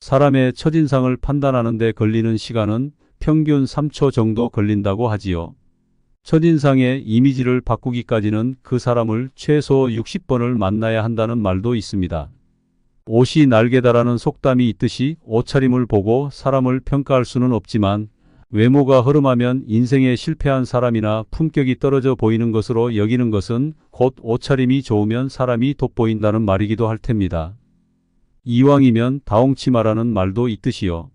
사람의 첫인상을 판단하는 데 걸리는 시간은 평균 3초 정도 걸린다고 하지요. 첫인상의 이미지를 바꾸기까지는 그 사람을 최소 60번을 만나야 한다는 말도 있습니다. 옷이 날개다라는 속담이 있듯이 옷차림을 보고 사람을 평가할 수는 없지만 외모가 허름하면 인생에 실패한 사람이나 품격이 떨어져 보이는 것으로 여기는 것은 곧 옷차림이 좋으면 사람이 돋보인다는 말이기도 할 텐입니다. 이왕이면 다홍치마라는 말도 있듯이요.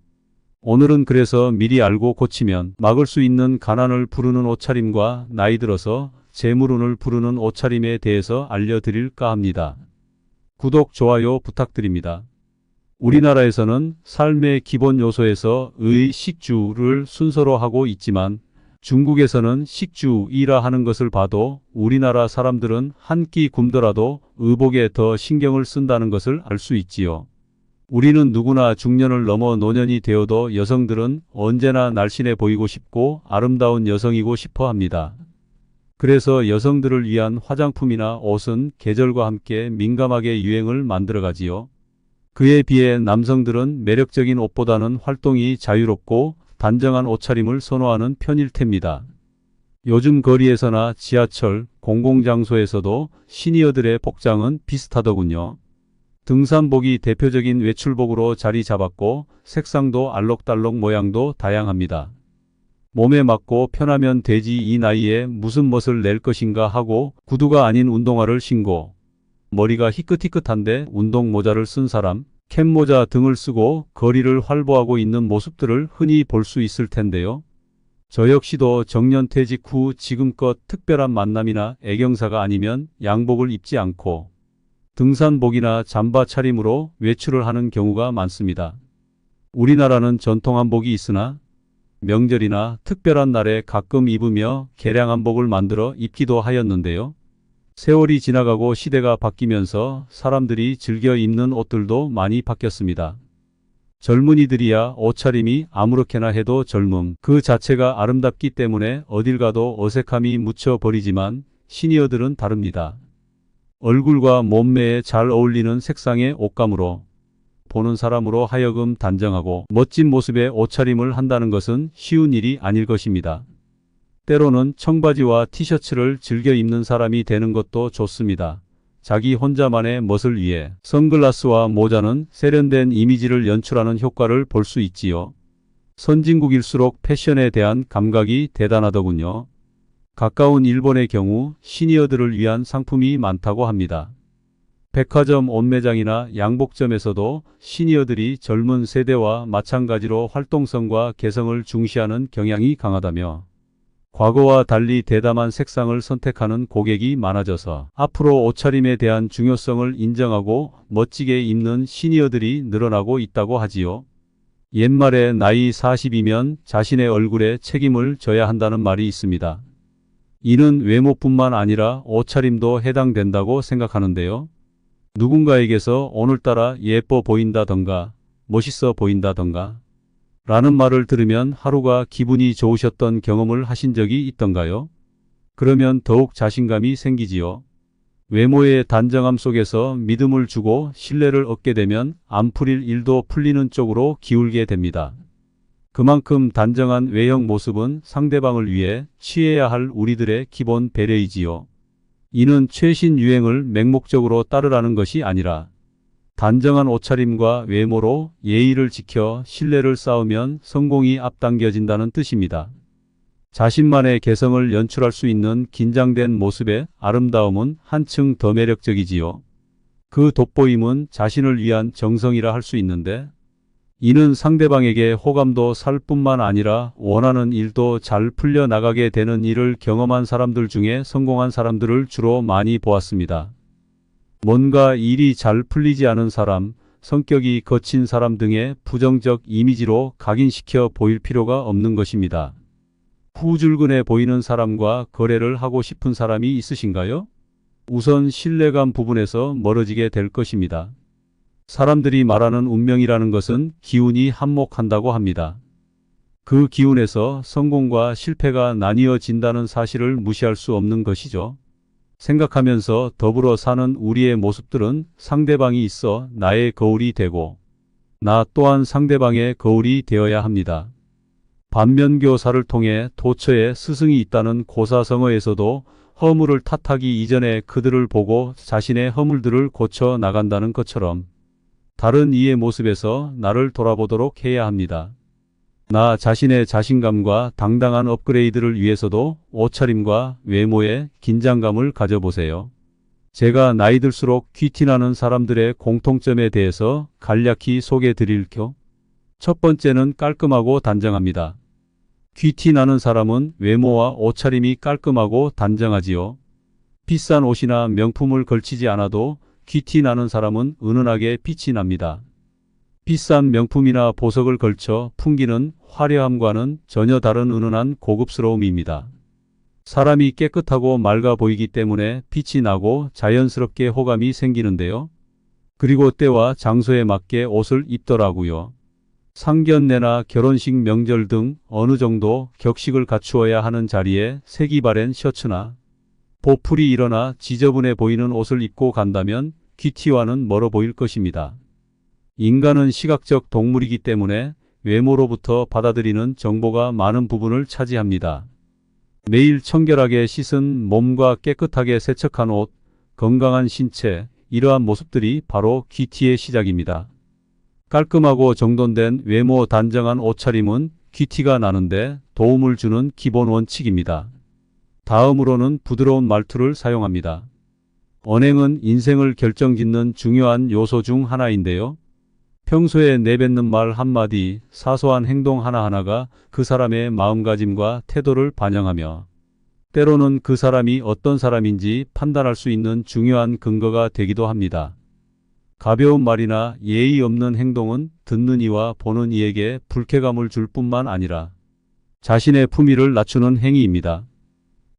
오늘은 그래서 미리 알고 고치면 막을 수 있는 가난을 부르는 옷차림과 나이 들어서 재물운을 부르는 옷차림에 대해서 알려드릴까 합니다. 구독, 좋아요 부탁드립니다. 우리나라에서는 삶의 기본 요소에서 의, 식주를 순서로 하고 있지만 중국에서는 식주이라 하는 것을 봐도 우리나라 사람들은 한 끼 굶더라도 의복에 더 신경을 쓴다는 것을 알 수 있지요. 우리는 누구나 중년을 넘어 노년이 되어도 여성들은 언제나 날씬해 보이고 싶고 아름다운 여성이고 싶어 합니다. 그래서 여성들을 위한 화장품이나 옷은 계절과 함께 민감하게 유행을 만들어가지요. 그에 비해 남성들은 매력적인 옷보다는 활동이 자유롭고 단정한 옷차림을 선호하는 편일 텐입니다. 요즘 거리에서나 지하철, 공공장소에서도 시니어들의 복장은 비슷하더군요. 등산복이 대표적인 외출복으로 자리 잡았고 색상도 알록달록 모양도 다양합니다. 몸에 맞고 편하면 되지 이 나이에 무슨 멋을 낼 것인가 하고 구두가 아닌 운동화를 신고 머리가 희끗희끗한데 운동모자를 쓴 사람, 캡모자 등을 쓰고 거리를 활보하고 있는 모습들을 흔히 볼 수 있을 텐데요. 저 역시도 정년퇴직 후 지금껏 특별한 만남이나 애경사가 아니면 양복을 입지 않고 등산복이나 잠바 차림으로 외출을 하는 경우가 많습니다. 우리나라는 전통 한복이 있으나 명절이나 특별한 날에 가끔 입으며 개량 한복을 만들어 입기도 하였는데요. 세월이 지나가고 시대가 바뀌면서 사람들이 즐겨 입는 옷들도 많이 바뀌었습니다. 젊은이들이야 옷차림이 아무렇게나 해도 젊음 그 자체가 아름답기 때문에 어딜 가도 어색함이 묻혀버리지만 시니어들은 다릅니다. 얼굴과 몸매에 잘 어울리는 색상의 옷감으로 보는 사람으로 하여금 단정하고 멋진 모습의 옷차림을 한다는 것은 쉬운 일이 아닐 것입니다. 때로는 청바지와 티셔츠를 즐겨 입는 사람이 되는 것도 좋습니다. 자기 혼자만의 멋을 위해 선글라스와 모자는 세련된 이미지를 연출하는 효과를 볼 수 있지요. 선진국일수록 패션에 대한 감각이 대단하더군요. 가까운 일본의 경우 시니어들을 위한 상품이 많다고 합니다. 백화점 옷매장이나 양복점에서도 시니어들이 젊은 세대와 마찬가지로 활동성과 개성을 중시하는 경향이 강하다며 과거와 달리 대담한 색상을 선택하는 고객이 많아져서 앞으로 옷차림에 대한 중요성을 인정하고 멋지게 입는 시니어들이 늘어나고 있다고 하지요. 옛말에 나이 40이면 자신의 얼굴에 책임을 져야 한다는 말이 있습니다. 이는 외모뿐만 아니라 옷차림도 해당된다고 생각하는데요. 누군가에게서 오늘따라 예뻐 보인다던가 멋있어 보인다던가 라는 말을 들으면 하루가 기분이 좋으셨던 경험을 하신 적이 있던가요? 그러면 더욱 자신감이 생기지요. 외모의 단정함 속에서 믿음을 주고 신뢰를 얻게 되면 안 풀릴 일도 풀리는 쪽으로 기울게 됩니다. 그만큼 단정한 외형 모습은 상대방을 위해 취해야 할 우리들의 기본 배려이지요. 이는 최신 유행을 맹목적으로 따르라는 것이 아니라 단정한 옷차림과 외모로 예의를 지켜 신뢰를 쌓으면 성공이 앞당겨진다는 뜻입니다. 자신만의 개성을 연출할 수 있는 긴장된 모습의 아름다움은 한층 더 매력적이지요. 그 돋보임은 자신을 위한 정성이라 할 수 있는데 이는 상대방에게 호감도 살 뿐만 아니라 원하는 일도 잘 풀려나가게 되는 일을 경험한 사람들 중에 성공한 사람들을 주로 많이 보았습니다. 뭔가 일이 잘 풀리지 않은 사람, 성격이 거친 사람 등의 부정적 이미지로 각인시켜 보일 필요가 없는 것입니다. 후줄근해 보이는 사람과 거래를 하고 싶은 사람이 있으신가요? 우선 신뢰감 부분에서 멀어지게 될 것입니다. 사람들이 말하는 운명이라는 것은 기운이 한몫한다고 합니다. 그 기운에서 성공과 실패가 나뉘어진다는 사실을 무시할 수 없는 것이죠. 생각하면서 더불어 사는 우리의 모습들은 상대방이 있어 나의 거울이 되고 나 또한 상대방의 거울이 되어야 합니다. 반면교사를 통해 도처에 스승이 있다는 고사성어에서도 허물을 탓하기 이전에 그들을 보고 자신의 허물들을 고쳐 나간다는 것처럼 다른 이의 모습에서 나를 돌아보도록 해야 합니다. 나 자신의 자신감과 당당한 업그레이드를 위해서도 옷차림과 외모에 긴장감을 가져보세요. 제가 나이 들수록 귀티나는 사람들의 공통점에 대해서 간략히 소개해 드릴게요. 첫 번째는 깔끔하고 단정합니다. 귀티나는 사람은 외모와 옷차림이 깔끔하고 단정하지요. 비싼 옷이나 명품을 걸치지 않아도 귀티나는 사람은 은은하게 빛이 납니다. 비싼 명품이나 보석을 걸쳐 풍기는 화려함과는 전혀 다른 은은한 고급스러움입니다. 사람이 깨끗하고 맑아 보이기 때문에 빛이 나고 자연스럽게 호감이 생기는데요. 그리고 때와 장소에 맞게 옷을 입더라고요. 상견례나 결혼식, 명절 등 어느 정도 격식을 갖추어야 하는 자리에 색이 바랜 셔츠나 보풀이 일어나 지저분해 보이는 옷을 입고 간다면 귀티와는 멀어 보일 것입니다. 인간은 시각적 동물이기 때문에 외모로부터 받아들이는 정보가 많은 부분을 차지합니다. 매일 청결하게 씻은 몸과 깨끗하게 세척한 옷, 건강한 신체, 이러한 모습들이 바로 귀티의 시작입니다. 깔끔하고 정돈된 외모, 단정한 옷차림은 귀티가 나는데 도움을 주는 기본 원칙입니다. 다음으로는 부드러운 말투를 사용합니다. 언행은 인생을 결정짓는 중요한 요소 중 하나인데요. 평소에 내뱉는 말 한마디, 사소한 행동 하나하나가 그 사람의 마음가짐과 태도를 반영하며 때로는 그 사람이 어떤 사람인지 판단할 수 있는 중요한 근거가 되기도 합니다. 가벼운 말이나 예의 없는 행동은 듣는 이와 보는 이에게 불쾌감을 줄 뿐만 아니라 자신의 품위를 낮추는 행위입니다.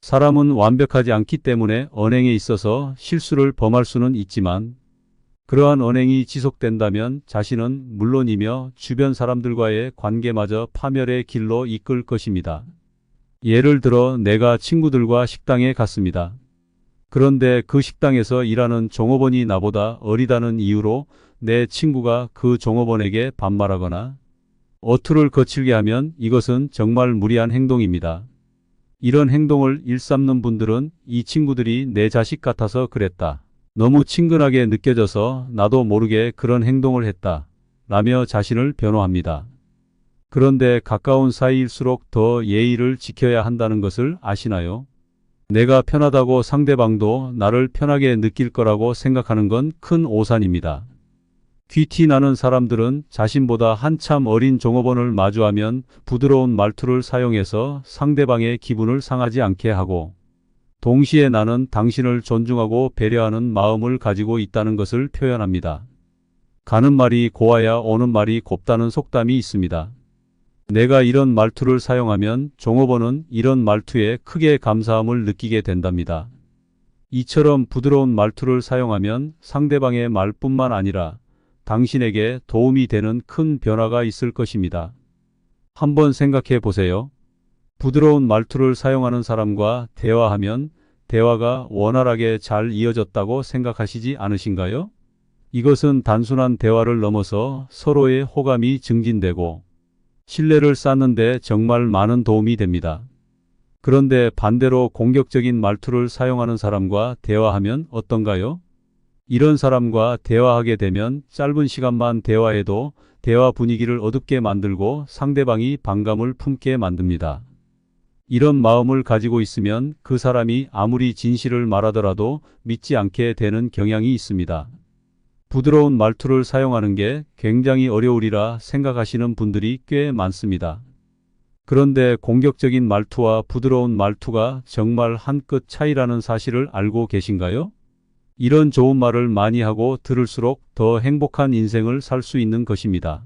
사람은 완벽하지 않기 때문에 언행에 있어서 실수를 범할 수는 있지만 그러한 언행이 지속된다면 자신은 물론이며 주변 사람들과의 관계마저 파멸의 길로 이끌 것입니다. 예를 들어 내가 친구들과 식당에 갔습니다. 그런데 그 식당에서 일하는 종업원이 나보다 어리다는 이유로 내 친구가 그 종업원에게 반말하거나 어투를 거칠게 하면 이것은 정말 무리한 행동입니다. 이런 행동을 일삼는 분들은 이 친구들이 내 자식 같아서 그랬다. 너무 친근하게 느껴져서 나도 모르게 그런 행동을 했다. 라며 자신을 변호합니다. 그런데 가까운 사이일수록 더 예의를 지켜야 한다는 것을 아시나요? 내가 편하다고 상대방도 나를 편하게 느낄 거라고 생각하는 건 큰 오산입니다. 귀티 나는 사람들은 자신보다 한참 어린 종업원을 마주하면 부드러운 말투를 사용해서 상대방의 기분을 상하지 않게 하고 동시에 나는 당신을 존중하고 배려하는 마음을 가지고 있다는 것을 표현합니다. 가는 말이 고와야 오는 말이 곱다는 속담이 있습니다. 내가 이런 말투를 사용하면 종업원은 이런 말투에 크게 감사함을 느끼게 된답니다. 이처럼 부드러운 말투를 사용하면 상대방의 말뿐만 아니라 당신에게 도움이 되는 큰 변화가 있을 것입니다. 한번 생각해 보세요. 부드러운 말투를 사용하는 사람과 대화하면 대화가 원활하게 잘 이어졌다고 생각하시지 않으신가요? 이것은 단순한 대화를 넘어서 서로의 호감이 증진되고 신뢰를 쌓는 데 정말 많은 도움이 됩니다. 그런데 반대로 공격적인 말투를 사용하는 사람과 대화하면 어떤가요? 이런 사람과 대화하게 되면 짧은 시간만 대화해도 대화 분위기를 어둡게 만들고 상대방이 반감을 품게 만듭니다. 이런 마음을 가지고 있으면 그 사람이 아무리 진실을 말하더라도 믿지 않게 되는 경향이 있습니다. 부드러운 말투를 사용하는 게 굉장히 어려우리라 생각하시는 분들이 꽤 많습니다. 그런데 공격적인 말투와 부드러운 말투가 정말 한 끗 차이라는 사실을 알고 계신가요? 이런 좋은 말을 많이 하고 들을수록 더 행복한 인생을 살 수 있는 것입니다.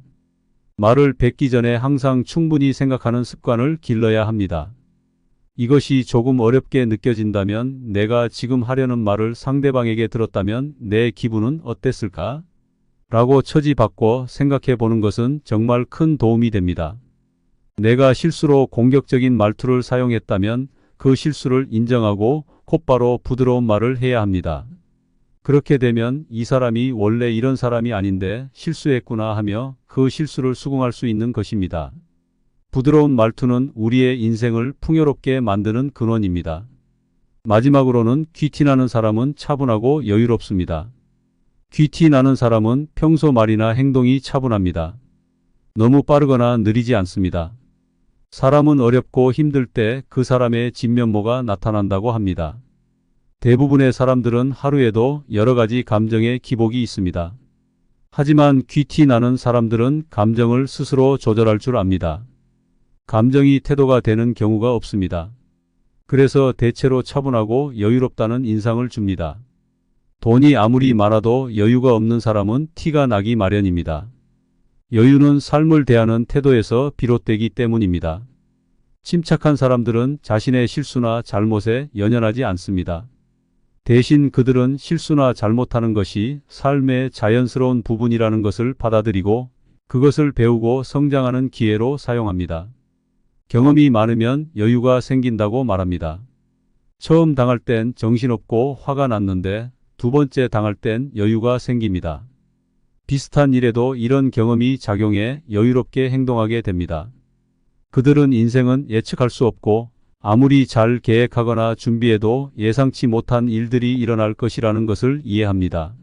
말을 뱉기 전에 항상 충분히 생각하는 습관을 길러야 합니다. 이것이 조금 어렵게 느껴진다면 내가 지금 하려는 말을 상대방에게 들었다면 내 기분은 어땠을까? 라고 처지 바꿔 생각해 보는 것은 정말 큰 도움이 됩니다. 내가 실수로 공격적인 말투를 사용했다면 그 실수를 인정하고 곧바로 부드러운 말을 해야 합니다. 그렇게 되면 이 사람이 원래 이런 사람이 아닌데 실수했구나 하며 그 실수를 수긍할 수 있는 것입니다. 부드러운 말투는 우리의 인생을 풍요롭게 만드는 근원입니다. 마지막으로는 귀티나는 사람은 차분하고 여유롭습니다. 귀티나는 사람은 평소 말이나 행동이 차분합니다. 너무 빠르거나 느리지 않습니다. 사람은 어렵고 힘들 때 그 사람의 진면모가 나타난다고 합니다. 대부분의 사람들은 하루에도 여러 가지 감정의 기복이 있습니다. 하지만 귀티나는 사람들은 감정을 스스로 조절할 줄 압니다. 감정이 태도가 되는 경우가 없습니다. 그래서 대체로 차분하고 여유롭다는 인상을 줍니다. 돈이 아무리 많아도 여유가 없는 사람은 티가 나기 마련입니다. 여유는 삶을 대하는 태도에서 비롯되기 때문입니다. 침착한 사람들은 자신의 실수나 잘못에 연연하지 않습니다. 대신 그들은 실수나 잘못하는 것이 삶의 자연스러운 부분이라는 것을 받아들이고 그것을 배우고 성장하는 기회로 사용합니다. 경험이 많으면 여유가 생긴다고 말합니다. 처음 당할 땐 정신없고 화가 났는데 두 번째 당할 땐 여유가 생깁니다. 비슷한 일에도 이런 경험이 작용해 여유롭게 행동하게 됩니다. 그들은 인생은 예측할 수 없고 아무리 잘 계획하거나 준비해도 예상치 못한 일들이 일어날 것이라는 것을 이해합니다.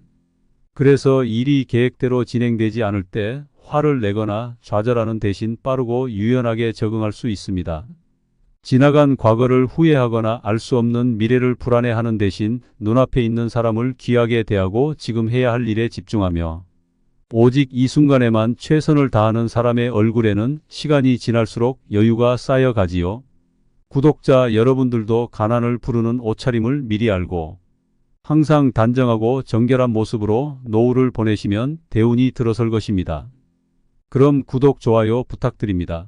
그래서 일이 계획대로 진행되지 않을 때 화를 내거나 좌절하는 대신 빠르고 유연하게 적응할 수 있습니다. 지나간 과거를 후회하거나 알 수 없는 미래를 불안해하는 대신 눈앞에 있는 사람을 귀하게 대하고 지금 해야 할 일에 집중하며 오직 이 순간에만 최선을 다하는 사람의 얼굴에는 시간이 지날수록 여유가 쌓여가지요. 구독자 여러분들도 가난을 부르는 옷차림을 미리 알고 항상 단정하고 정결한 모습으로 노후를 보내시면 대운이 들어설 것입니다. 그럼 구독, 좋아요 부탁드립니다.